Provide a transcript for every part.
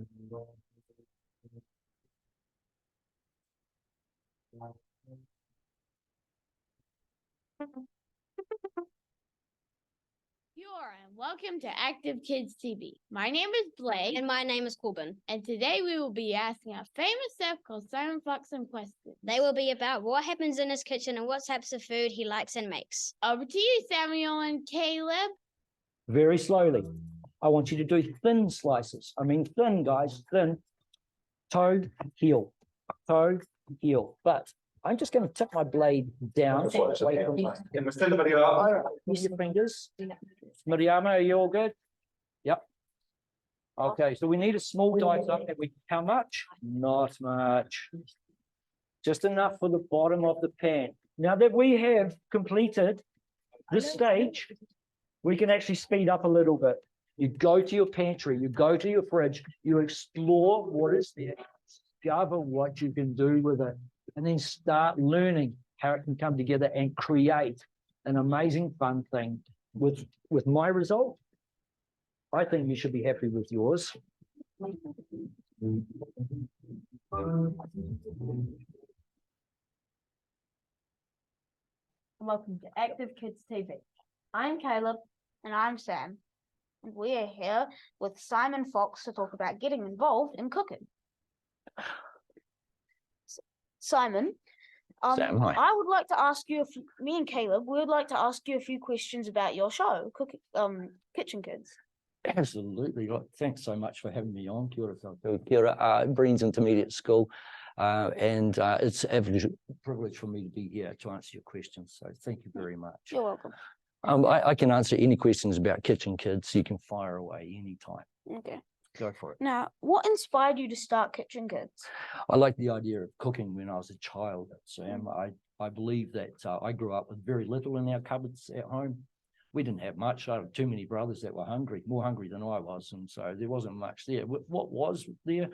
And welcome to Active Kids TV. My name is Blake. And my name is Corbin. And today we will be asking our famous chef called Simon Fox some questions. They will be about what happens in his kitchen and what types of food he likes and makes. Over to you, Samuel and Caleb. Very slowly. I want you to do thin slices. I mean thin, guys, thin. Toe, heel. Toe, heel. But I'm just going to tip my blade down. Use your fingers. Mariama, are you all good? Yep. Okay, so we need a small dice up. How much? Not much. Just enough for the bottom of the pan. Now that we have completed this stage, we can actually speed up a little bit. You go to your pantry, you go to your fridge, you explore what is there, discover what you can do with it, and then start learning how it can come together and create an amazing fun thing. With my result, I think you should be happy with yours. Welcome to Active Kids TV. I'm Caleb. And I'm Sam. And we are here with Simon Fox to talk about getting involved in cooking. Simon, Sam, hi. I would like to ask you, me and Caleb, we would like to ask you a few questions about your show, Kitchen Kids. Absolutely. Thanks so much for having me on. Kia ora, koutou. Kia ora, Breens Intermediate School. And it's a privilege for me to be here to answer your questions. So thank you very much. You're welcome. I can answer any questions about Kitchen Kids. You can fire away anytime. Okay. Go for it. Now, what inspired you to start Kitchen Kids? I like the idea of cooking when I was a child, Sam. I believe that I grew up with very little in our cupboards at home. We didn't have much. I had too many brothers that were hungry, more hungry than I was. And so there wasn't much there. What was there,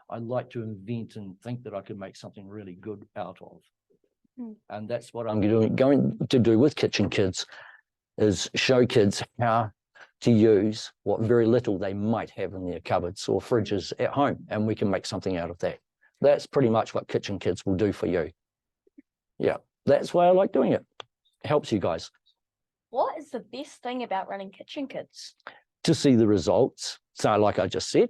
I like to invent and think that I could make something really good out of. And that's what I'm going to do with Kitchen Kids, is show kids how to use what very little they might have in their cupboards or fridges at home, and we can make something out of that. That's pretty much what Kitchen Kids will do for you. Yeah, that's why I like doing it. It helps you guys. What is the best thing about running Kitchen Kids? To see the results. So like I just said,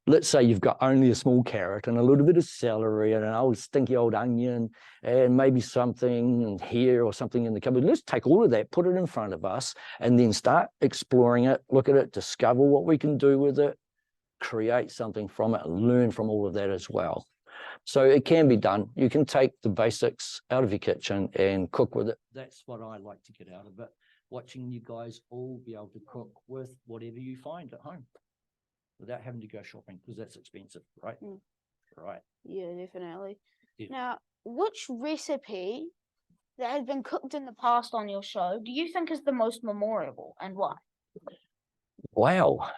let's say you've got only a small carrot and a little bit of celery and an old stinky old onion and maybe something here or something in the cupboard. Let's take all of that, put it in front of us, and then start exploring it, look at it, discover what we can do with it, create something from it, learn from all of that as well. So it can be done. You can take the basics out of your kitchen and cook with it. That's what I like to get out of it, watching you guys all be able to cook with whatever you find at home, without having to go shopping, because that's expensive, right? Right. Yeah, definitely. Yeah. Now, which recipe that has been cooked in the past on your show do you think is the most memorable, and why? Wow.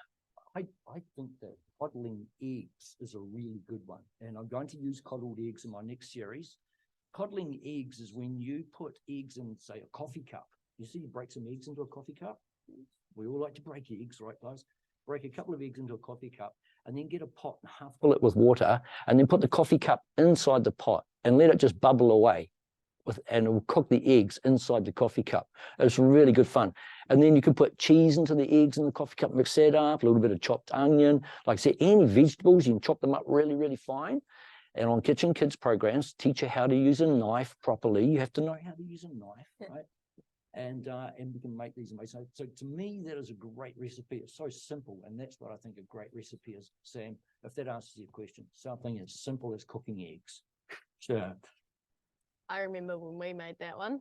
I think that coddling eggs is a really good one. And I'm going to use coddled eggs in my next series. Coddling eggs is when you put eggs in, say, a coffee cup. You see, you break some eggs into a coffee cup. We all like to break eggs, right, guys? Break a couple of eggs into a coffee cup and then get a pot and half fill it with water and then put the coffee cup inside the pot and let it just bubble away and it will cook the eggs inside the coffee cup. It's really good fun. And then you can put cheese into the eggs in the coffee cup, mix that up, a little bit of chopped onion. Like I said, any vegetables, you can chop them up really, really fine. And on Kitchen Kids programs, teach you how to use a knife properly. You have to know how to use a knife, right? And we can make these amazing. So to me, that is a great recipe. It's so simple, and that's what I think a great recipe is, Sam. If that answers your question, something as simple as cooking eggs. Sure. I remember when we made that one.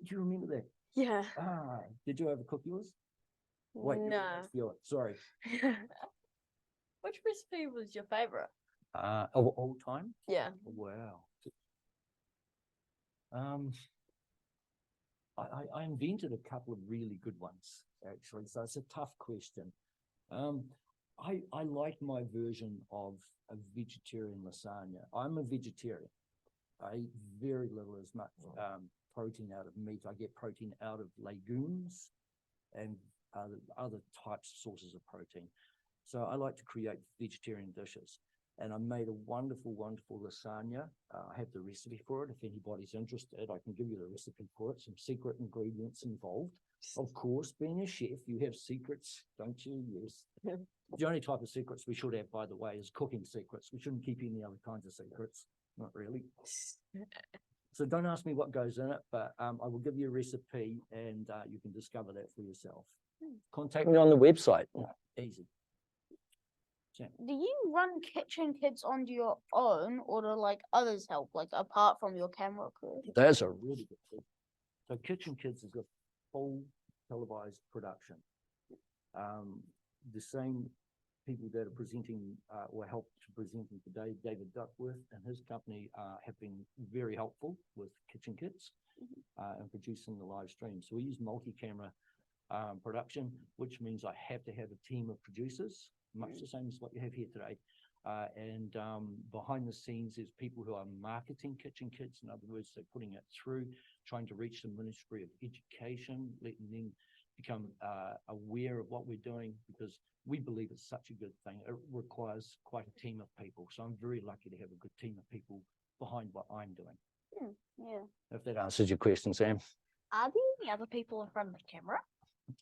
Do you remember that? Yeah. Ah, did you overcook yours? Wait, No. feel it. Sorry. Which recipe was your favorite? Of all time? Yeah. Wow. I invented a couple of really good ones, actually, so it's a tough question. I like my version of a vegetarian lasagna. I'm a vegetarian. I eat very little as much protein out of meat. I get protein out of legumes and other types of sources of protein. So I like to create vegetarian dishes. And I made a wonderful, wonderful lasagna. I have the recipe for it. If anybody's interested, I can give you the recipe for it. Some secret ingredients involved. Of course, being a chef, you have secrets, don't you? Yes. The only type of secrets we should have, by the way, is cooking secrets. We shouldn't keep any other kinds of secrets. Not really. So don't ask me what goes in it, but I will give you a recipe and you can discover that for yourself. Contact me on the website. Easy. Do you run Kitchen Kids on your own, or do like others help, like apart from your camera crew? That's a really good thing. So Kitchen Kids is a full televised production. The same people that are presenting or helped to presenting today, David Duckworth and his company have been very helpful with Kitchen Kids and producing the live stream. So we use multi-camera production, which means I have to have a team of producers, much the same as what you have here today. And behind the scenes, there's people who are marketing Kitchen Kids. In other words, they're putting it through, trying to reach the Ministry of Education, letting them become aware of what we're doing, because we believe it's such a good thing. It requires quite a team of people. So I'm very lucky to have a good team of people behind what I'm doing. Yeah. If that answers your question, Sam. Are there any other people in front of the camera?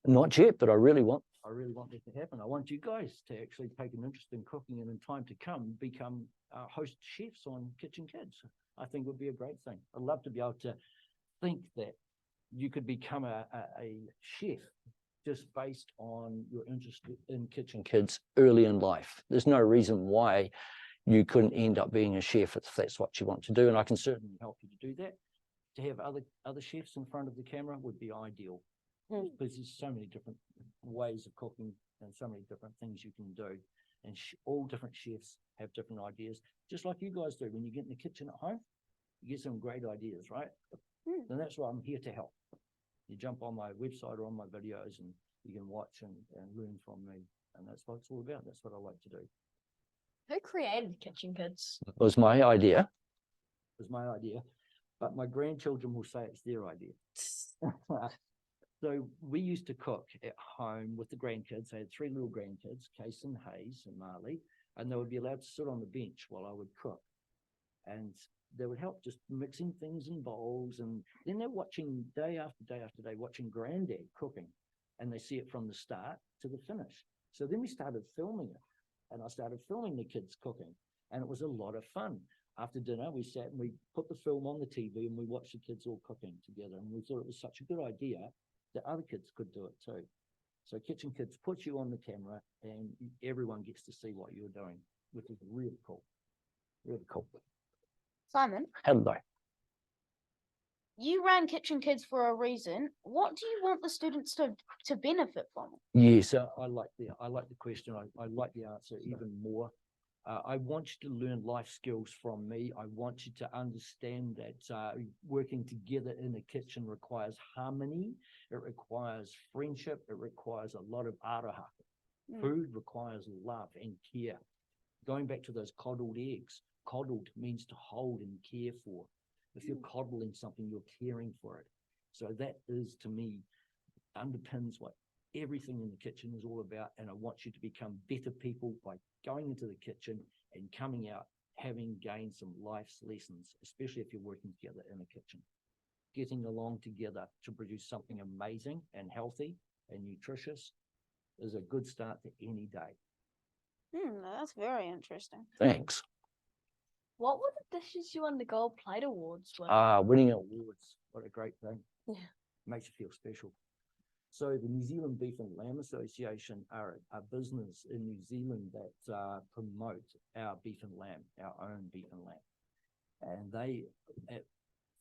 Not yet, but I really want that to happen. I want you guys to actually take an interest in cooking and in time to come become host chefs on Kitchen Kids. I think it would be a great thing. I'd love to be able to think that you could become a chef just based on your interest in Kitchen Kids early in life. There's no reason why you couldn't end up being a chef if that's what you want to do. And I can certainly help you to do that. To have other chefs in front of the camera would be ideal. Because there's so many different ways of cooking and so many different things you can do. And all different chefs have different ideas, just like you guys do. When you get in the kitchen at home, you get some great ideas, right? And that's why I'm here to help. You jump on my website or on my videos and you can watch and learn from me. And that's what it's all about. That's what I like to do. Who created Kitchen Kids? It was my idea. But my grandchildren will say it's their idea. So we used to cook at home with the grandkids. I had 3 little grandkids, Case and Hayes and Marley, and they would be allowed to sit on the bench while I would cook. And they would help just mixing things in bowls. And then they're watching day after day after day, watching Granddad cooking. And they see it from the start to the finish. So then we started filming it. And I started filming the kids cooking. And it was a lot of fun. After dinner, we sat and we put the film on the TV and we watched the kids all cooking together. And we thought it was such a good idea that other kids could do it too. So Kitchen Kids puts you on the camera and everyone gets to see what you're doing, which is really cool. Really cool. Simon, Hello. you ran Kitchen Kids for a reason. What do you want the students to benefit from? Yes, I like the question. I like the answer even more. I want you to learn life skills from me. I want you to understand that working together in a kitchen requires harmony. It requires friendship. It requires a lot of aroha. Food requires love and care. Going back to those coddled eggs, coddled means to hold and care for. If you're coddling something, you're caring for it. So that is, to me, underpins what everything in the kitchen is all about. And I want you to become better people by going into the kitchen and coming out having gained some life's lessons, especially if you're working together in a kitchen. Getting along together to produce something amazing and healthy and nutritious is a good start to any day. That's very interesting. Thanks. What were the dishes you won the Gold Plate Awards with? Winning awards, what a great thing. Yeah. Makes you feel special. So the New Zealand Beef and Lamb Association are a business in New Zealand that promote our beef and lamb, our own beef and lamb. And they,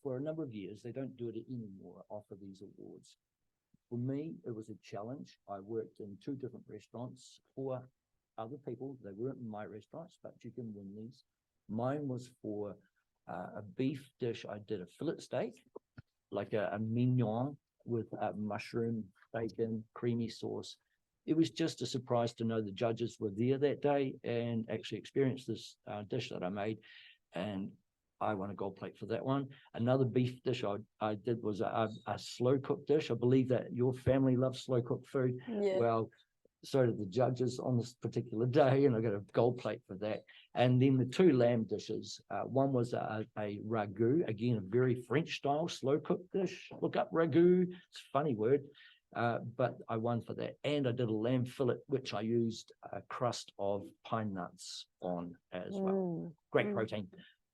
for a number of years, they don't do it anymore, offer these awards. For me, it was a challenge. I worked in 2 different restaurants for other people. They weren't in my restaurants, but you can win these. Mine was for a beef dish. I did a fillet steak, like a mignon with mushroom, bacon, creamy sauce. It was just a surprise to know the judges were there that day and actually experienced this dish that I made. And I won a gold plate for that one. Another beef dish I did was a slow cooked dish. I believe that your family loves slow cooked food. Yeah. Well, so did the judges on this particular day, and I got a gold plate for that. And then the two lamb dishes. One was a ragout, again, a very French style slow cooked dish. Look up ragout, it's a funny word. But I won for that. And I did a lamb fillet, which I used a crust of pine nuts on as well. Great protein.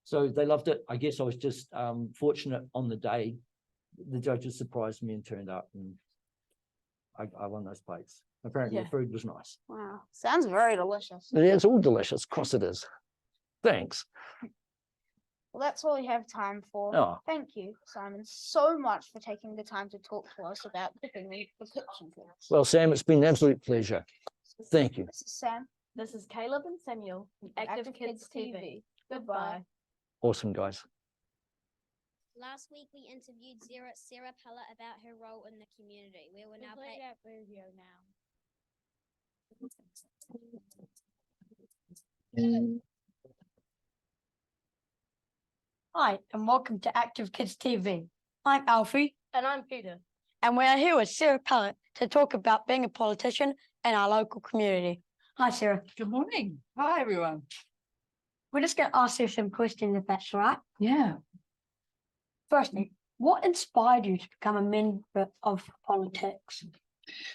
So they loved it. I guess I was just fortunate on the day. The judges surprised me and turned up, and I won those plates. Apparently the food was nice. Wow, sounds very delicious. Yeah, it's all delicious. Of course it is. Thanks. Well, that's all we have time for. Oh, Thank you, Simon, so much for taking the time to talk to us about cooking the kitchen things. well, Sam, it's been an absolute pleasure. Thank you. This is Sam. This is Caleb and Samuel from Active Kids TV. Goodbye. Awesome, guys. Last week we interviewed Sarah Pella about her role in the community. We will now Play play. that video now. Hi, and welcome to Active Kids TV. I'm Alfie, And I'm Peter. and we are here with Sarah Pallett to talk about being a politician in our local community. Hi, Sarah. Good morning. Hi, everyone. We're just going to ask you some questions, if that's all right. Yeah. Firstly, what inspired you to become a member of politics,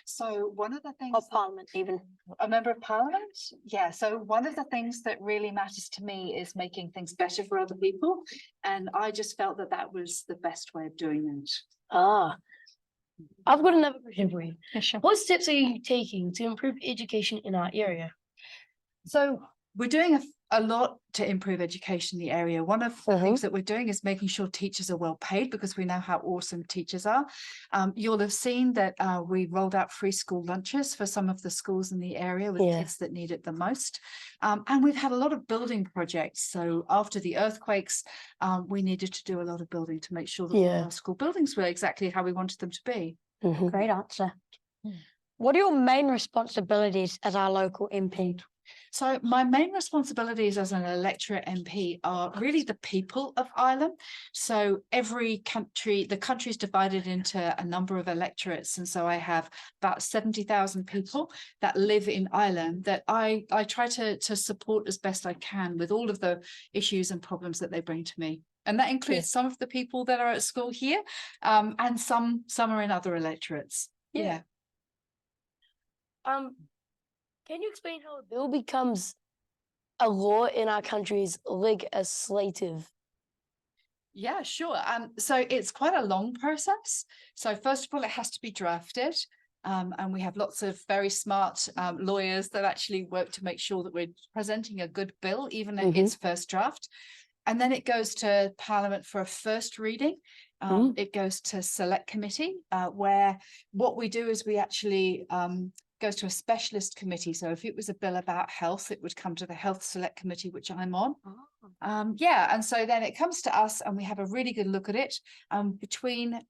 So one of the things, of Parliament, even? a member of parliament? Yeah. So one of the things that really matters to me is making things better for other people. And I just felt that that was the best way of doing that. Ah, I've got another question for you. Yeah, sure. What steps are you taking to improve education in our area? So we're doing a lot to improve education in the area. One of the things that we're doing is making sure teachers are well paid, because we know how awesome teachers are. You'll have seen that we rolled out free school lunches for some of the schools in the area with Yeah. kids that need it the most. And we've had a lot of building projects. So after the earthquakes, we needed to do a lot of building to make sure that all Yeah. our school buildings were exactly how we wanted them to be. Mhm. Great answer. What are your main responsibilities as our local MP? So my main responsibilities as an electorate MP are really the people of Ireland. So every country, the country is divided into a number of electorates. And so I have about 70,000 people that live in Ireland that I try to support as best I can with all of the issues and problems that they bring to me. And that includes some of the people that are at school here, and some are in other electorates. Yeah. Can you explain how a bill becomes a law in our country's legislative? Yeah, sure. So it's quite a long process. So first of all, it has to be drafted. And we have lots of very smart lawyers that actually work to make sure that we're presenting a good bill, even in its first draft. And then it goes to Parliament for a first reading. It goes to select committee, where what we do is we actually goes to a specialist committee. So if it was a bill about health, it would come to the health select committee, which I'm on. Yeah, and so then it comes to us and we have a really good look at it between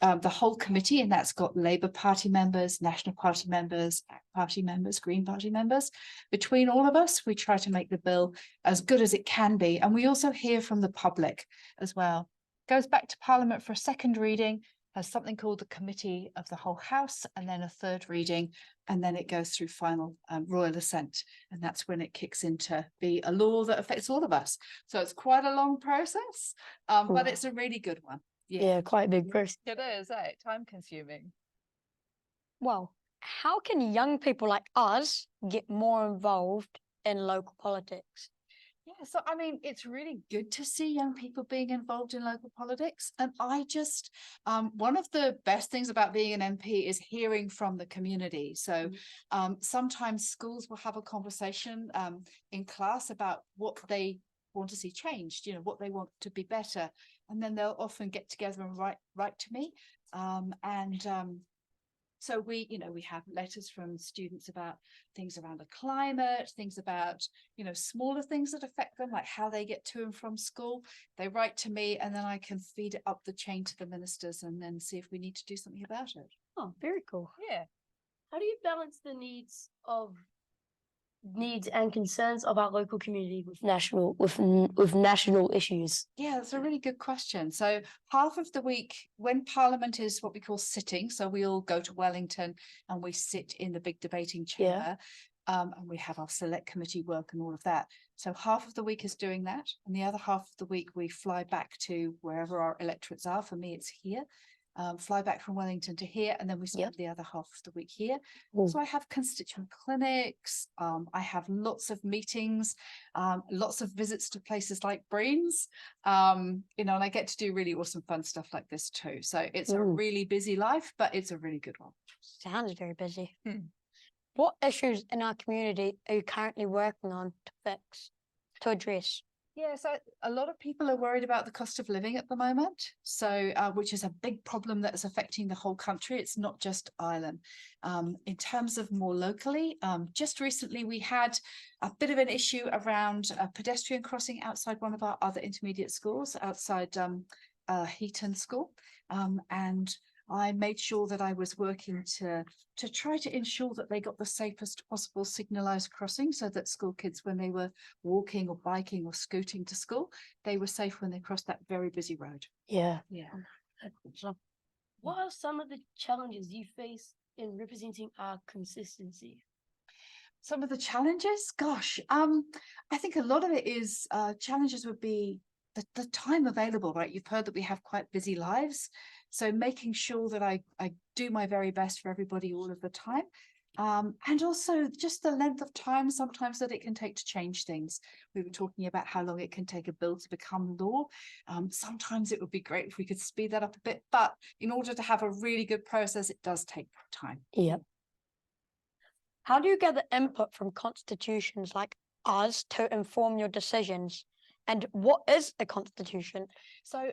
the whole committee, and that's got Labour Party members, National Party members, ACT Party members, Green Party members. Between all of us, we try to make the bill as good as it can be. And we also hear from the public as well. Goes back to Parliament for a second reading, has something called the Committee of the Whole House, and then a third reading, and then it goes through final royal assent. And that's when it kicks into be a law that affects all of us. So it's quite a long process, but it's a really good one. Yeah, quite a big process. It is, time consuming. Well, how can young people like us get more involved in local politics? Yeah, so I mean, it's really good to see young people being involved in local politics. And I just, one of the best things about being an MP is hearing from the community. So sometimes schools will have a conversation in class about what they want to see changed, you know, what they want to be better. And then they'll often get together and write to me. So we, you know, we have letters from students about things around the climate, things about, you know, smaller things that affect them, like how they get to and from school. They write to me and then I can feed it up the chain to the ministers and then see if we need to do something about it. Oh, very cool. Yeah. How do you balance the needs of needs and concerns of our local community with national issues? Yeah, that's a really good question. So half of the week when Parliament is what we call sitting, so we all go to Wellington and we sit in the big debating chamber. And we have our select committee work and all of that. So half of the week is doing that. And the other half of the week, we fly back to wherever our electorates are. For me, it's here. Fly back from Wellington to here, and then we spend the other half of the week here. So I have constituent clinics. I have lots of meetings, lots of visits to places like Breens, you know, and I get to do really awesome fun stuff like this too. So it's a really busy life, but it's a really good one. Sounds very busy. What issues in our community are you currently working on to address? Yeah, so a lot of people are worried about the cost of living at the moment, so which is a big problem that is affecting the whole country. It's not just Ireland. In terms of more locally, just recently we had a bit of an issue around a pedestrian crossing outside one of our other intermediate schools, outside Heaton School, and I made sure that I was working to try to ensure that they got the safest possible signalized crossing, so that school kids, when they were walking or biking or scooting to school, they were safe when they crossed that very busy road. Yeah. What are some of the challenges you face in representing our consistency? Some of the challenges, gosh, I think a lot of it is challenges would be the time available, right? You've heard that we have quite busy lives. So making sure that I do my very best for everybody all of the time. And also just the length of time sometimes that it can take to change things. We were talking about how long it can take a bill to become law. Sometimes it would be great if we could speed that up a bit, but in order to have a really good process, it does take time. Yeah. How do you gather input from constitutions like ours to inform your decisions? And what is a constitution? So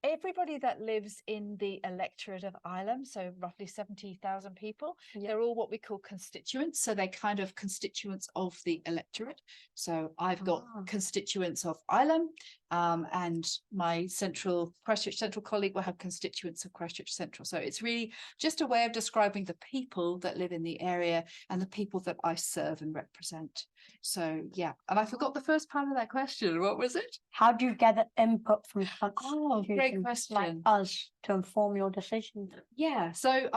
everybody that lives in the electorate of Ireland, so roughly 70,000 people, they're all what we call constituents. So they're kind of constituents of the electorate. So I've got constituents of Ireland, and my Christchurch Central colleague will have constituents of Christchurch Central. So it's really just a way of describing the people that live in the area and the people that I serve and represent. So yeah, and I forgot the first part of that question. What was it? How do you gather input from Oh, great constitutions like question. us to inform your decisions? Yeah, so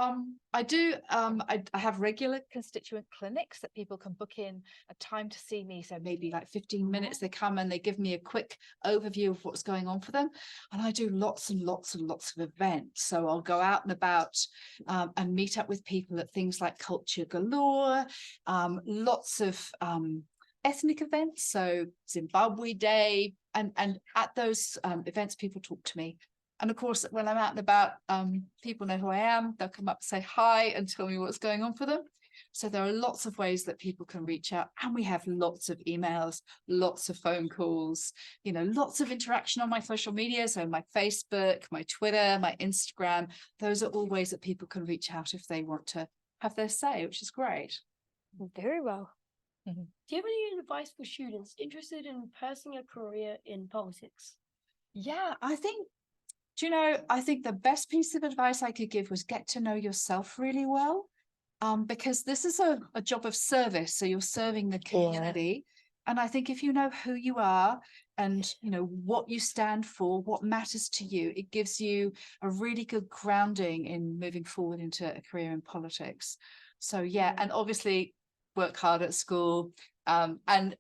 I do I have regular constituent clinics that people can book in a time to see me. So maybe like 15 minutes, they come and they give me a quick overview of what's going on for them. And I do lots and lots and lots of events. So I'll go out and about and meet up with people at things like Culture Galore, lots of ethnic events, so Zimbabwe Day, and at those events people talk to me. And of course, when I'm out and about, people know who I am. They'll come up, say hi, and tell me what's going on for them. So there are lots of ways that people can reach out, and we have lots of emails, lots of phone calls, you know, lots of interaction on my social media. So my Facebook, my Twitter, my Instagram, those are all ways that people can reach out if they want to have their say, which is great. Very well. Do you have any advice for students interested in pursuing a career in politics? Yeah, I think, do you know, I think the best piece of advice I could give was get to know yourself really well, because this is a job of service. So you're serving the community. And I think if you know who you are and, you know, what you stand for, what matters to you, it gives you a really good grounding in moving forward into a career in politics. So, yeah, and obviously work hard at school, and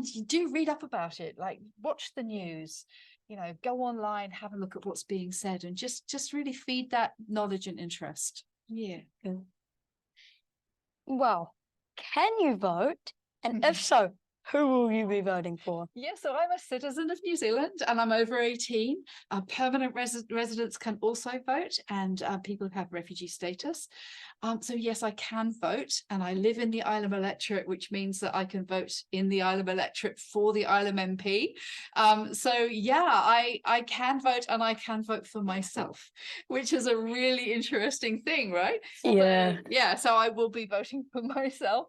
you do read up about it, like watch the news, you know, go online, have a look at what's being said, and just really feed that knowledge and interest. Yeah. Well, can you vote? And if so, who will you be voting for? Yeah, so I'm a citizen of New Zealand and I'm over 18. Permanent residents can also vote, and people who have refugee status. So yes, I can vote, and I live in the Islay electorate, which means that I can vote in the Islay electorate for the Islay MP. So yeah, I can vote, and I can vote for myself, which is a really interesting thing, right? Yeah. So, yeah, so I will be voting for myself,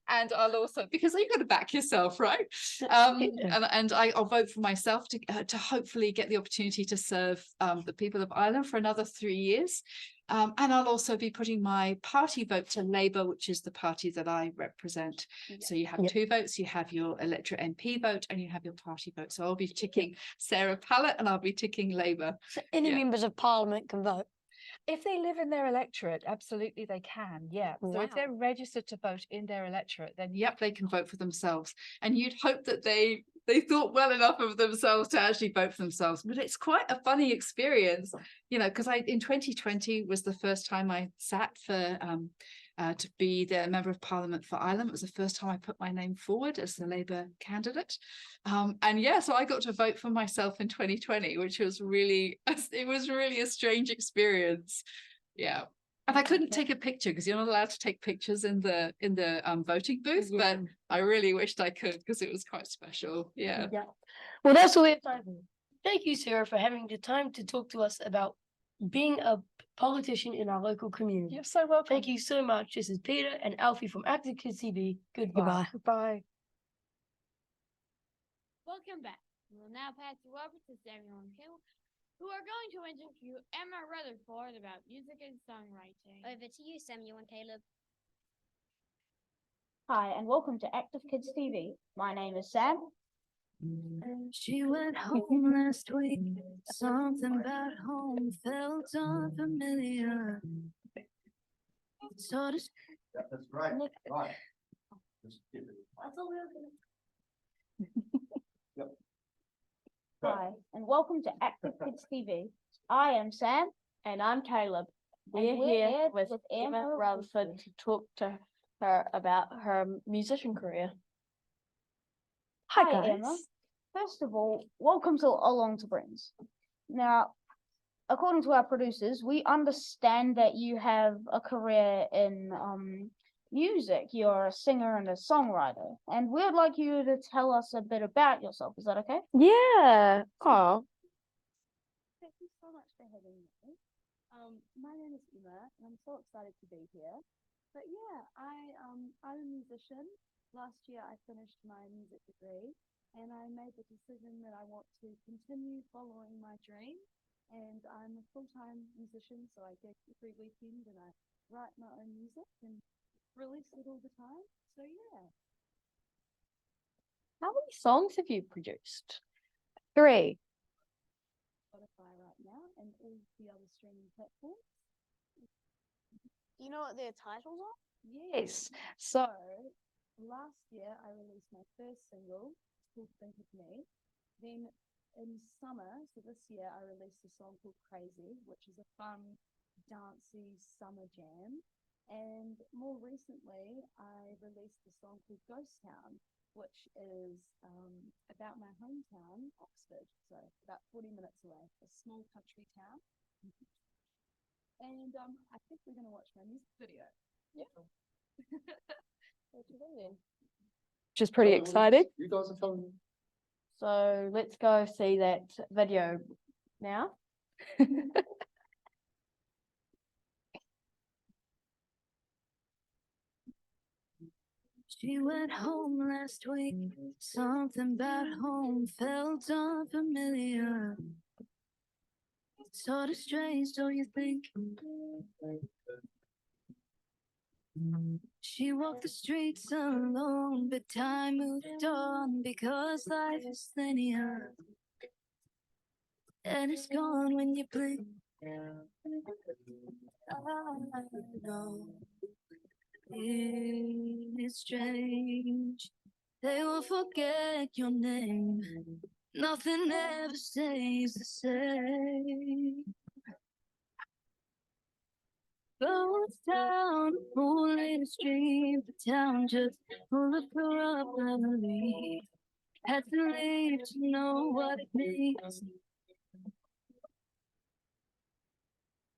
and I'll also, because you've got to back yourself, right? And I'll vote for myself to hopefully get the opportunity to serve the people of Ireland for another 3 years. And I'll also be putting my party vote to Labour, which is the party that I represent. So you have Yep. 2 votes, you have your electorate MP vote and you have your party vote. So I'll be ticking Sarah Pallett and I'll be ticking Labour. So any Yeah. members of parliament can vote. If they live in their electorate, absolutely they can, yeah. So if Wow. they're registered to vote in their electorate, then Yep, they can vote for themselves. And you'd hope that they thought well enough of themselves to actually vote for themselves. But it's quite a funny experience, you know, because in 2020 was the first time I sat for to be the Member of Parliament for Ireland. It was the first time I put my name forward as the Labour candidate. And yeah, so I got to vote for myself in 2020, which was really, it was really a strange experience. Yeah. And I couldn't take a picture because you're not allowed to take pictures in the voting booth, but I really wished I could because it was quite special. Yeah. Yeah. Well, that's all we have time for. Thank you, Sarah, for having the time to talk to us about being a politician in our local community. you're so welcome. Thank you so much. This is Peter and Alfie from Active Kids TV. Goodbye. Goodbye. Goodbye. Welcome back. We'll now pass you over to Samuel and Hill, who are going to interview Emma Rutherford about music and songwriting. Over to you, Samuel and Caleb. Hi, and welcome to Active Kids TV. My name is Sam. She went home last week. Something about home felt unfamiliar. Sort of. That's right. Right. Hi, and welcome to Active Kids TV. I am Sam. And I'm Caleb. We're here with Emma Rutherford to talk to her about her musician career. Hi, Emma. First of all, welcome to Along to Brins. Now, according to our producers, we understand that you have a career in music. You're a singer and a songwriter, and we'd like you to tell us a bit about yourself. Is that okay? Yeah. Oh. Thank you so much for having me. My name is Emma, and I'm so excited to be here. But yeah, I'm a musician. Last year, I finished my music degree, and I made the decision that I want to continue following my dream. And I'm a full-time musician, so I gig every weekend, and I write my own music and release it all the time. So yeah. How many songs have you produced? 3. Spotify right now and all the other streaming platforms. Do you know what their titles are? Yes. So last year I released my first single, it's called Think of Me. Then in summer, so this year I released a song called Crazy, which is a fun, dancey summer jam. And more recently I released a song called Ghost Town, which is about my hometown, Oxford, so about 40 minutes away, a small country town. And I think we're going to watch my music video. Yeah. Which is pretty exciting. You guys are coming. So let's go see that video now. She went home last week. Something about home felt unfamiliar. Sort of strange, don't you think? She walked the streets alone, but time moved on because life is linear. And it's gone when you blink. I know it's strange. They will forget your name. Nothing ever stays the same. Goes down, full in the stream, the town just full of corrupt memories. Had to leave to know what it means.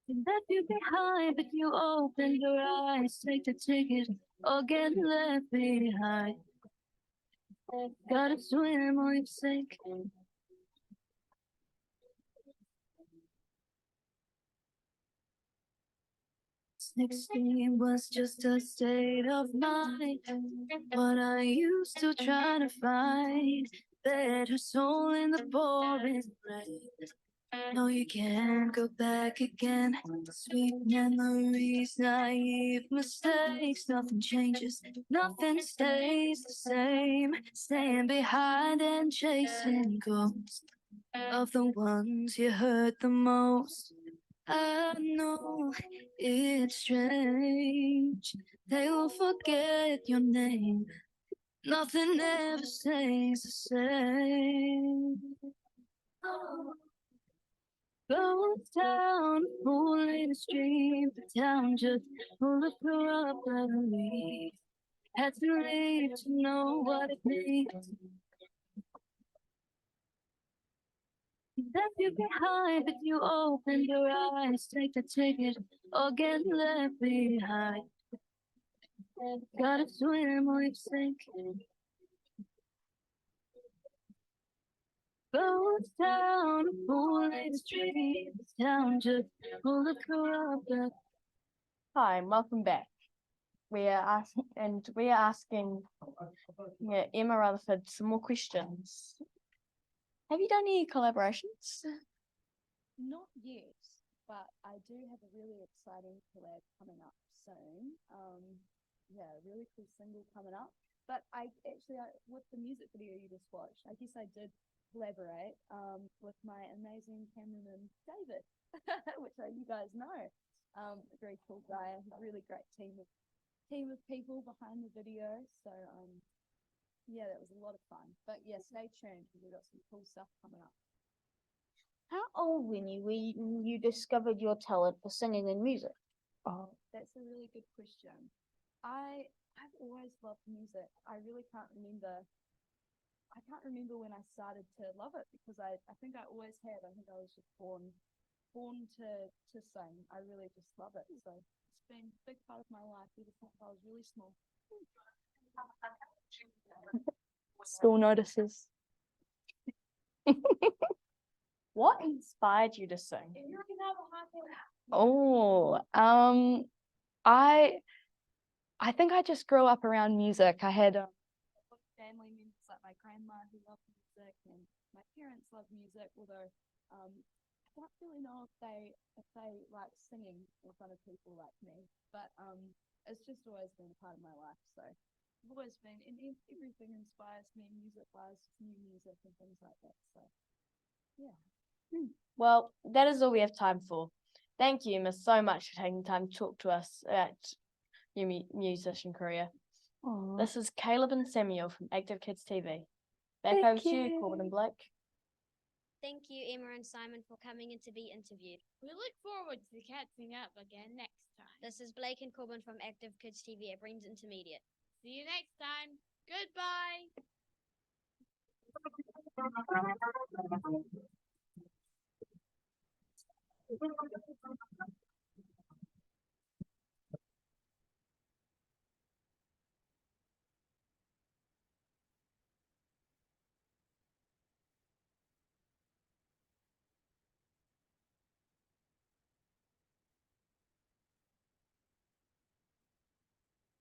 They left you behind, but you opened your eyes. Take the ticket or get left behind. Gotta swim or you sink. 16 was just a state of mind. What are you still trying to find? Bed her soul in the pouring rain. No, you can't go back again. Sweet memories, naive mistakes. Nothing changes, nothing stays the same. Staying behind and chasing ghosts of the ones you hurt the most. I know it's strange. They will forget your name. Nothing ever stays the same. Goes down, pool in the stream, the town just full of corrupt belief. Had to leave to know what it means. Left you behind, but you opened your eyes. Take the ticket or get left behind. Gotta swim or you sink. Goes down, pool in the street, the town just full of corrupt. Hi, and welcome back. We are asking Emma Rutherford some more questions. Have you done any collaborations? Not yet, but I do have a really exciting collab coming up soon. Yeah, a really cool single coming up. But with the music video you just watched, I guess I did collaborate with my amazing cameraman David, which you guys know. A very cool guy, a really great team of people behind the video. So yeah, that was a lot of fun. But yeah, stay tuned because we've got some cool stuff coming up. How old were you when you discovered your talent for singing and music? Oh, that's a really good question. I've always loved music. I really can't remember. I can't remember when I started to love it because I think I always had. I think I was just born to sing. I really just love it. So it's been a big part of my life ever since I was really small. School notices. What inspired you to sing? Oh, I think I just grew up around music. I had Family members like my grandma who love music and my parents love music, although I don't really know if they like singing in front of people like me. But it's just always been a part of my life. So I've always been, and everything inspires me music-wise, new music and things like that. So yeah. Well, that is all we have time for. Thank you, Emma, so much for taking time to talk to us about your musician career. This is Caleb and Samuel from Active Kids TV. Back over to you, Corbin and Blake. Thank you, Emma and Simon, for coming in to be interviewed. We look forward to catching up again next time. This is Blake and Corbin from Active Kids TV at Breens Intermediate. See you next time. Goodbye.